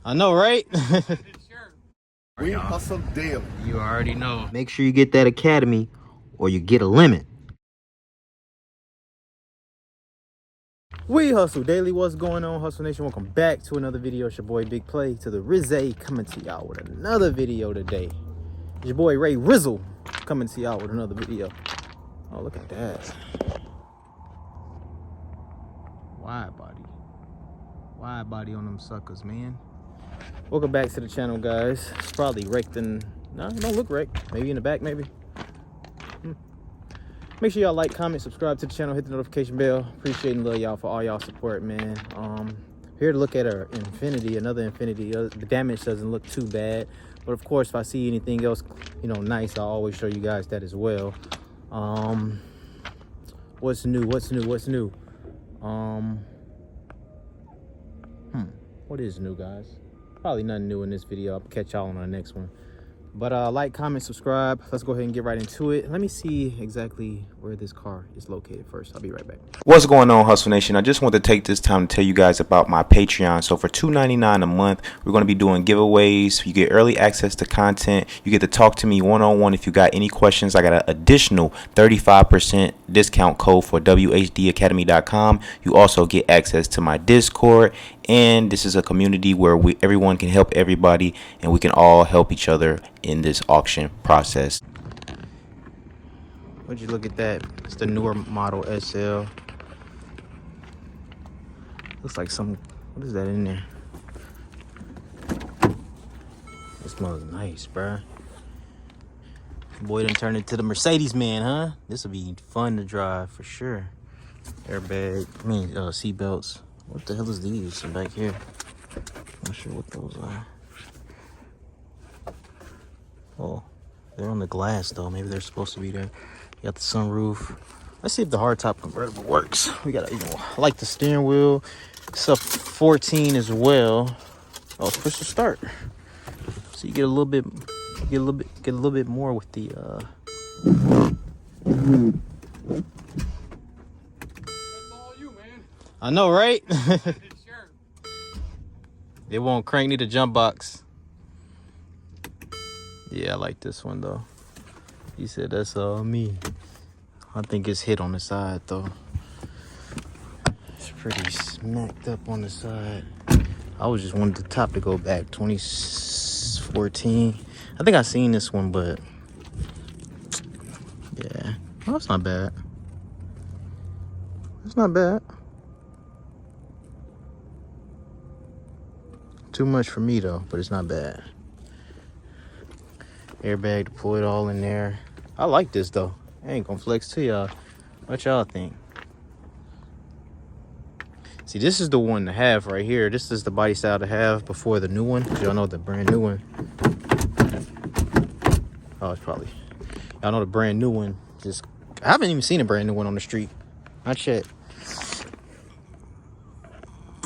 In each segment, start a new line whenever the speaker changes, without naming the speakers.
I know, right?
We hustle daily.
You already know. Make sure you get that academy or you get a limit. We hustle daily. What's going on, Hustle Nation? Welcome back to another video. It's your boy Big Play to the Rizzy coming to y'all with another video today. It's your boy Ray Rizzle coming to y'all with another video. Oh, look at that. Wide body on them suckers, man. Welcome back to the channel, guys. It's probably wrecked in... No, it don't look wrecked. Maybe in the back, maybe. Make sure y'all like, comment, subscribe to the channel, hit the notification bell. Appreciate and love y'all for all y'all support, man. Here to look at our Infinity, another Infinity. The damage doesn't look too bad, but of course, if I see anything else, you know, nice, I'll always show you guys that as well. What's new? What is new, guys? Probably nothing new in this video. I'll catch y'all on our next one. But like, comment, subscribe. Let's go ahead and get right into it. Let me see exactly where this car is located first. I'll be right back.
What's going on, Hustle Nation? I just want to take this time to tell you guys about my Patreon. So for $2.99 a month, we're going to be doing giveaways. You get early access to content. You get to talk to me one-on-one if you got any questions. I got an additional 35% discount code for whdacademy.com. You also get access to my Discord. And this is a community where everyone can help everybody, and we can all help each other in this auction process.
Would you look at that? It's the newer model SL. Looks like some... What is that in there? It smells nice, bruh. Boy done turned into the Mercedes man, huh? This will be fun to drive for sure. Airbag, seat belts. What the hell is these back here? Not sure what those are. Oh, they're on the glass though. Maybe they're supposed to be there. You got the sunroof. Let's see if the hardtop convertible works. We got, I like the steering wheel. It's a 14 as well. Oh, let's push the start. So you get a little bit more with the I know, right? It won't crank, need a jump box. Yeah, I like this one though. He said that's all me. I think it's hit on the side though. It's pretty smacked up on the side. I was just wanted the top to go back. 2014. I think I seen this one, but yeah. Well, that's not bad. It's not bad. Too much for me though, but it's not bad. Airbag deployed all in there. I like this though. I ain't gonna flex to y'all. What y'all think? See, this is the one to have right here. This is the body style to have before the new one. Y'all know the brand new one. Oh, it's probably... Y'all know the brand new one. I haven't even seen a brand new one on the street. Not yet.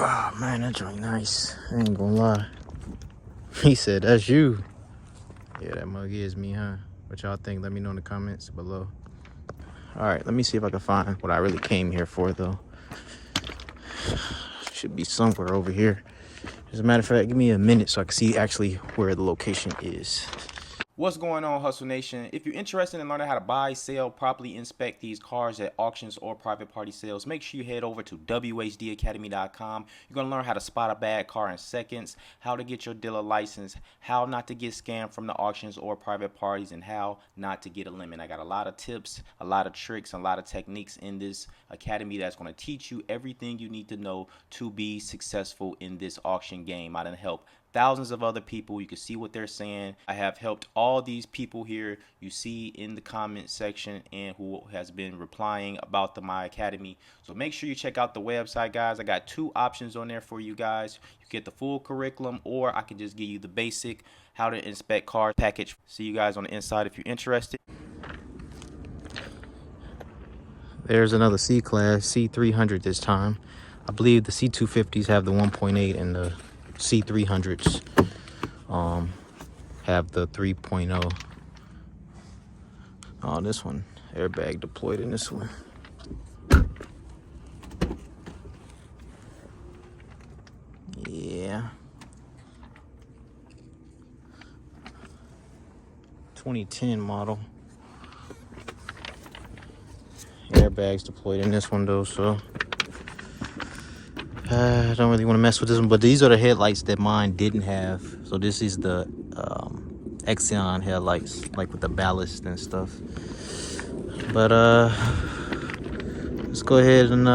Oh, man, that joint nice. I ain't gonna lie. He said, that's you. Yeah, that mug is me, huh? What y'all think? Let me know in the comments below. All right, let me see if I can find what I really came here for, though. Should be somewhere over here. As a matter of fact, give me a minute so I can see actually where the location is.
What's going on, Hustle Nation? If you're interested in learning how to buy, sell, properly inspect these cars at auctions or private party sales, make sure you head over to whdacademy.com. You're going to learn how to spot a bad car in seconds, how to get your dealer license, how not to get scammed from the auctions or private parties, and how not to get a limit. I got a lot of tips, a lot of tricks, and a lot of techniques in this academy that's going to teach you everything you need to know to be successful in this auction game. I done help thousands of other people. You can see what they're saying. I have helped all these people here you see in the comment section and who has been replying about my academy. So make sure you check out the website, guys. I got two options on there for you guys. You get the full curriculum, or I can just give you the basic how to inspect cars package. See you guys on the inside if you're interested.
There's another C-Class, C300 this time. I believe the C250s have the 1.8 and the C300s have the 3.0. Oh, this one, airbag deployed in this one. Yeah. 2010 model. Airbags deployed in this one though, so I don't really want to mess with this one. But these are the headlights that mine didn't have. So this is the Exxon headlights, like with the ballast and stuff. But let's go ahead and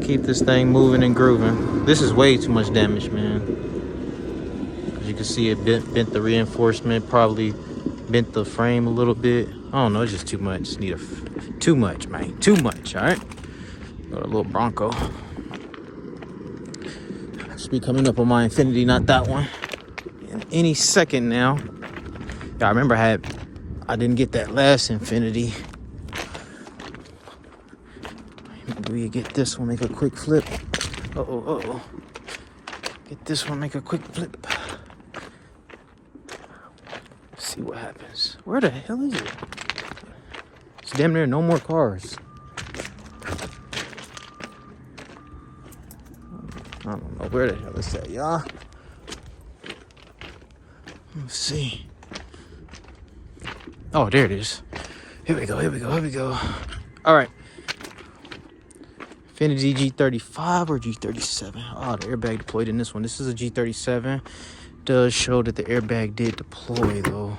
keep this thing moving and grooving. This is way too much damage, man. As you can see, it bent the reinforcement, probably bent the frame a little bit. I don't know, it's just too much. Too much, man. Too much, all right? Got a little Bronco. Should be coming up on my Infinity, not that one. In any second now. Yeah, I remember I didn't get that last Infinity. Maybe we get this one, make a quick flip. Uh-oh. Get this one, make a quick flip. See what happens. Where the hell is it? It's damn near no more cars. I don't know where the hell it's at, y'all. Let's see. Oh, there it is. Here we go. All right. Infinity G35 or G37? Oh, the airbag deployed in this one. This is a G37. Does show that the airbag did deploy though.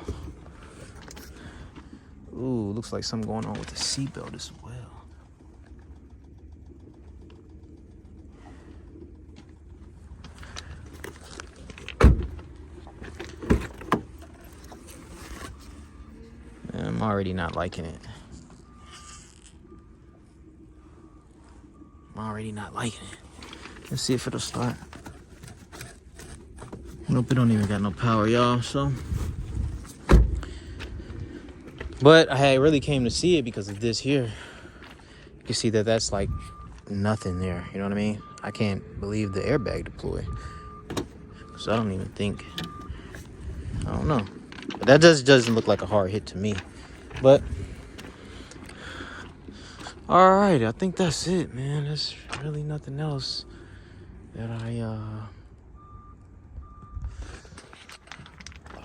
Ooh, looks like something going on with the seatbelt as well. I'm already not liking it. Let's see if it'll start. Nope, it don't even got no power, y'all. So, but I really came to see it because of this here. You can see that that's like nothing there. You know what I mean? I can't believe the airbag deployed. So I don't even think. I don't know. But that doesn't look like a hard hit to me. But all right, I think that's it, man. There's really nothing else that I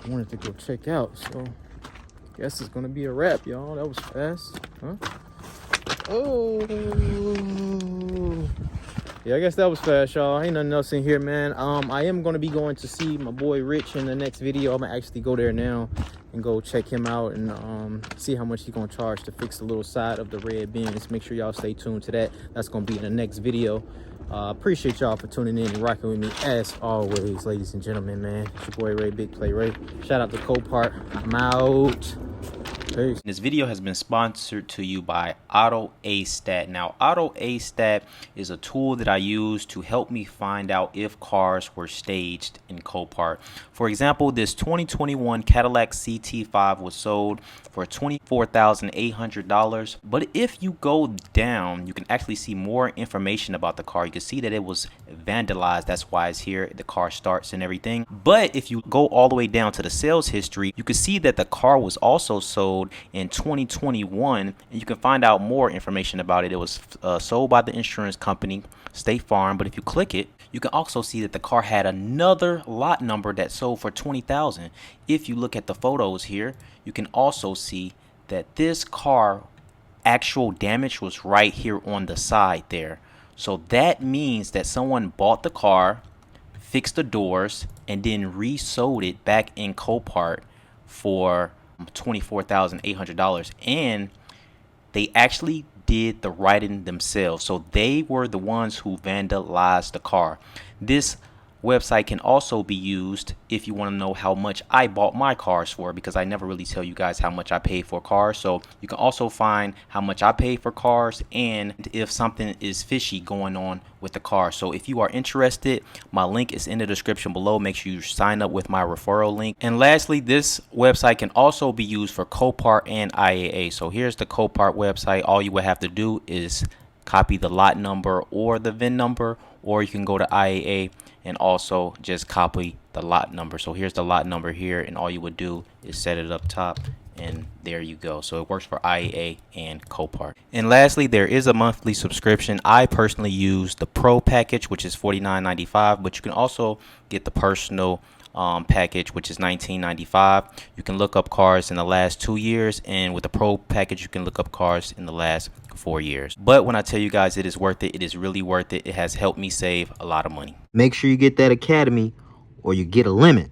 wanted to go check out. So guess it's gonna be a wrap, y'all. That was fast, huh? Oh, yeah, I guess that was fast, y'all. Ain't nothing else in here, man. I am gonna be going to see my boy Rich in the next video. I'm gonna actually go there now and go check him out and see how much he's gonna charge to fix the little side of the red Benz. Make sure y'all stay tuned to that. That's gonna be in the next video. Appreciate y'all for tuning in and rocking with me as always, ladies and gentlemen, man. It's your boy Ray, Big Play Ray. Shout out to Copart. I'm out. Peace.
This video has been sponsored to you by Auto A-Stat. Now, Auto A-Stat is a tool that I use to help me find out if cars were staged in Copart. For example, this 2021 Cadillac CT5 was sold for $24,800. But if you go down, you can actually see more information about the car. You can see that it was vandalized. That's why it's here. The car starts and everything. But if you go all the way down to the sales history, you can see that the car was also sold in 2021, and you can find out more information about it. It was sold by the insurance company State Farm, but if you click it, you can also see that the car had another lot number that sold for $20,000. If you look at the photos here, you can also see that this car actual damage was right here on the side there. So that means that someone bought the car, fixed the doors, and then resold it back in Copart for $24,800, and they actually did the writing themselves. So they were the ones who vandalized the car. This website can also be used if you want to know how much I bought my cars for, because I never really tell you guys how much I pay for cars. So you can also find how much I pay for cars and if something is fishy going on with the car. So if you are interested, my link is in the description below. Make sure you sign up with my referral link. And lastly, this website can also be used for Copart and IAA. So here's the Copart website. All you would have to do is copy the lot number or the VIN number, or you can go to IAA and also just copy the lot number. So here's the lot number here, and all you would do is set it up top, and there you go. So it works for IAA and Copart. And lastly, there is a monthly subscription. I personally use the Pro package, which is $49.95, but you can also get the personal package, which is $19.95. You can look up cars in the last 2 years, and with the Pro package, you can look up cars in the last 4 years. But when I tell you guys it is worth it, it is really worth it. It has helped me save a lot of money.
Make sure you get that Academy or you get a limit.